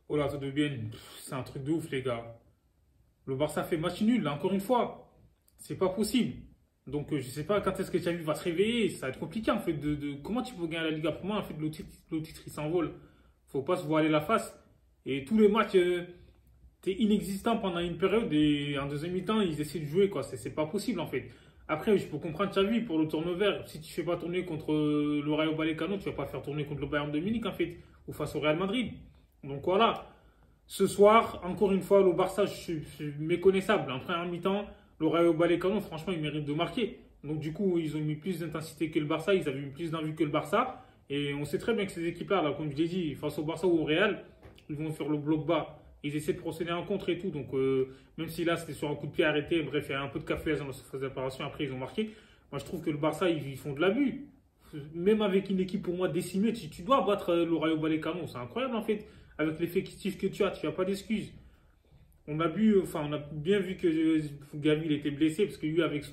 Oh là, ça devient. C'est un truc de ouf, les gars. Le Barça fait match nul, là, encore une fois. C'est pas possible. Donc, je sais pas quand est-ce que Xavi va se réveiller. Ça va être compliqué, en fait. Comment tu peux gagner la Liga? Pour moi, en fait, le titre il s'envole. Faut pas se voiler la face. Et tous les matchs, t'es inexistant pendant une période. Et en deuxième mi-temps, ils essaient de jouer, quoi. C'est pas possible, en fait. Après, je peux comprendre Xavi pour le turnover. Si tu fais pas tourner contre le Rayo Vallecano, tu vas pas faire tourner contre le Bayern de Munich, en fait. Ou face au Real Madrid. Donc, voilà. Ce soir, encore une fois, le Barça, je suis méconnaissable. En première mi-temps, le Rayo Vallecano, franchement, ils méritent de marquer. Donc, du coup, ils ont mis plus d'intensité que le Barça. Ils avaient mis plus d'envie que le Barça. Et on sait très bien que ces équipes-là, là, comme je l'ai dit, face au Barça ou au Real, ils vont faire le bloc bas. Ils essaient de procéder en contre et tout. Donc, même si là, c'était sur un coup de pied arrêté, bref, il y a un peu de café dans la surface d'apparition. Après, ils ont marqué. Moi, je trouve que le Barça, ils font de l'abus. Même avec une équipe pour moi décimée, tu dois battre le Rayo Vallecano. C'est incroyable, en fait. Avec l'effectif que tu n'as pas d'excuses. On a bien vu que Gavi il était blessé parce que lui, avec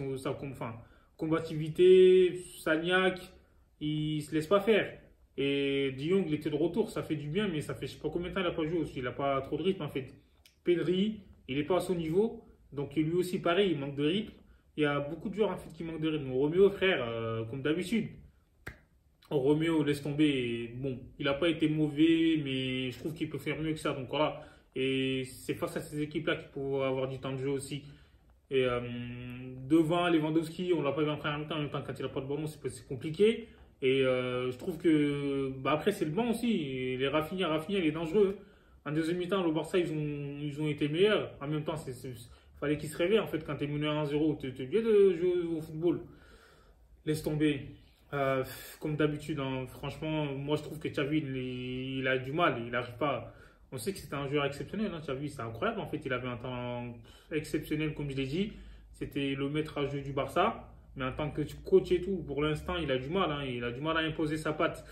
combativité, Sagnac, il se laisse pas faire. Et De Jong, il était de retour, ça fait du bien, mais ça fait je sais pas combien de temps il n'a pas joué aussi. Il n'a pas trop de rythme en fait. Pedri, il n'est pas à son niveau, donc lui aussi pareil, il manque de rythme. Il y a beaucoup de joueurs en fait qui manquent de rythme. Roméo, frère, comme d'habitude. Roméo, laisse tomber. Bon, il n'a pas été mauvais, mais je trouve qu'il peut faire mieux que ça. Donc voilà. Et c'est face à ces équipes-là qu'il faut avoir du temps de jeu aussi. Et devant Lewandowski, on l'a pas vu en première mi-temps. En même temps, quand il n'a pas de ballon, c'est compliqué. Et je trouve que. Bah après, c'est le banc aussi. Et les Rafinha, il est dangereux. En deuxième mi-temps, le Barça, ils ont été meilleurs. En même temps, fallait qu'ils se réveillent. En fait, quand tu es mené à 1-0, tu es obligé de jouer au football. Laisse tomber. Euh, Comme d'habitude, hein, franchement, moi je trouve que Xavi, il a du mal, il n'arrive pas. On sait que c'était un joueur exceptionnel, hein, Xavi, c'est incroyable. En fait, il avait un temps exceptionnel, comme je l'ai dit. C'était le maître à jouer du Barça. Mais en tant que coach et tout, pour l'instant, il a du mal. Hein, il a du mal à imposer sa patte.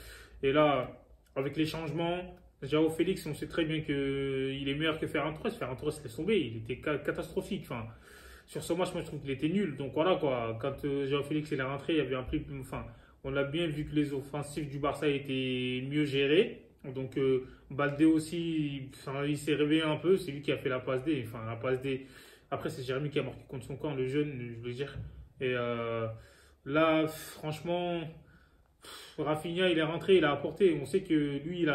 Et là, avec les changements, João Félix, on sait très bien qu'il est meilleur que Ferran Torres. Ferran Torres laisse tomber, il était catastrophique. Enfin, sur ce match, moi je trouve qu'il était nul. Donc voilà quoi, quand João Félix est rentré, il y avait un plus. Enfin, on a bien vu que les offensifs du Barça étaient mieux gérés. Donc Balde aussi, enfin, il s'est réveillé un peu. C'est lui qui a fait la passe D. Enfin, la passe D. Après, c'est Jérémy qui a marqué contre son camp, le jeune, je veux dire. Et là, franchement, Rafinha, il est rentré, il a apporté. On sait que lui,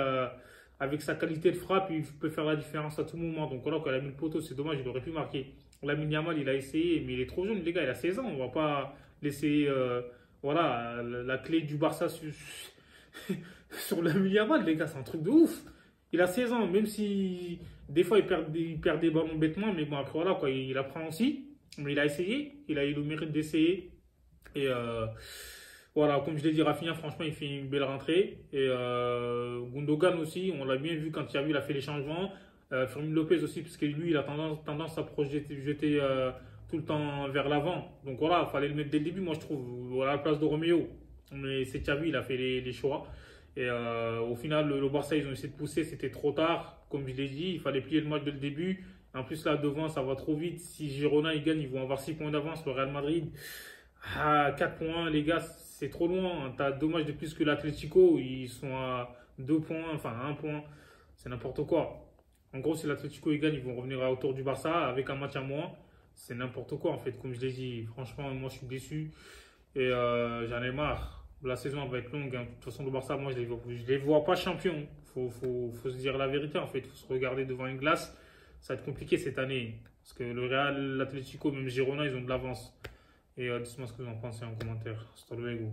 avec sa qualité de frappe, il peut faire la différence à tout moment. Donc voilà, quand il a mis le poteau, c'est dommage, il aurait pu marquer. Lamine Yamal, il a essayé, mais il est trop jeune, les gars, il a 16 ans. On va pas laisser voilà, la clé du Barça sur Lamine Yamal, les gars, c'est un truc de ouf. Il a 16 ans, même si des fois il perd des ballons bêtement, mais bon, après voilà, quoi, il apprend aussi. Mais il a essayé, il a eu le mérite d'essayer. Et voilà, comme je l'ai dit, Rafinha, franchement, il fait une belle rentrée. Et Gundogan aussi, on l'a bien vu quand il a fait les changements. Fermin Lopez aussi, parce que lui, il a tendance à jeter tout le temps vers l'avant. Donc voilà, il fallait le mettre dès le début, moi je trouve, voilà, à la place de Roméo. Mais c'est Xavi, il a fait les choix. Et au final, le Barça, ils ont essayé de pousser, c'était trop tard. Comme je l'ai dit, il fallait plier le match dès le début. En plus, là, devant, ça va trop vite. Si Girona, ils gagnent, ils vont avoir 6 points d'avance. Le Real Madrid, 4 points, les gars, c'est trop loin. T'as 2 matchs de plus que l'Atlético. Ils sont à 2 points, enfin à 1 point. C'est n'importe quoi. En gros, si l'Atlético ils gagnent, ils vont revenir autour du Barça avec un match à moins. C'est n'importe quoi, en fait, comme je l'ai dit. Franchement, moi, je suis déçu. Et j'en ai marre. La saison elle va être longue, hein. De toute façon, le Barça, moi, je les vois pas champions. Faut se dire la vérité, en fait. Il faut se regarder devant une glace. Ça va être compliqué cette année. Parce que le Real, l'Atlético, même Girona, ils ont de l'avance. Et dites-moi ce que vous en pensez en commentaire. Hasta luego.